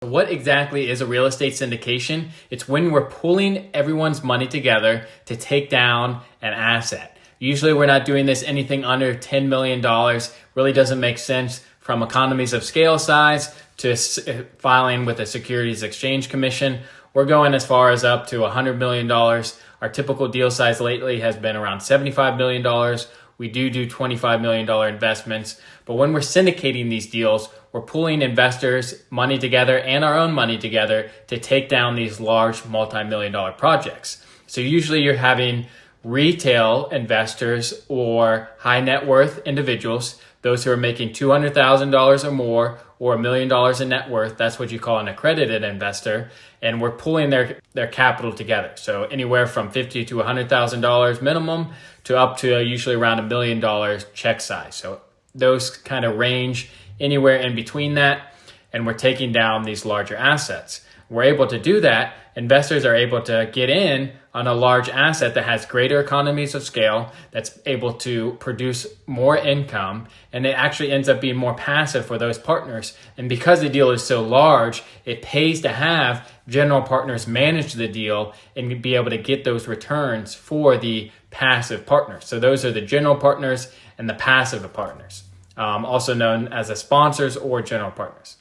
What exactly is a real estate syndication? It's when we're pooling everyone's money together to take down an asset. Usually we're not doing this anything under $10 million. Really doesn't make sense from economies of scale size to filing with the Securities Exchange Commission. We're going as far as up to $100 million. Our typical deal size lately has been around $75 million. We do $25 million investments. But when we're syndicating these deals, we're pooling investors' money together and our own money together to take down these large multi-million-dollar projects. So usually you're having retail investors or high net worth individuals, those who are making $200,000 or more or $1 million in net worth. That's what you call an accredited investor. And we're pooling their capital together. So anywhere from $50,000 to $100,000 minimum to up to usually around $1 million check size. So those kind of range anywhere in between that. And we're taking down these larger assets. We're able to do that. Investors are able to get in on a large asset that has greater economies of scale, that's able to produce more income, and it actually ends up being more passive for those partners. And because the deal is so large, it pays to have general partners manage the deal and be able to get those returns for the passive partners. So those are the general partners and the passive partners, also known as the sponsors or general partners.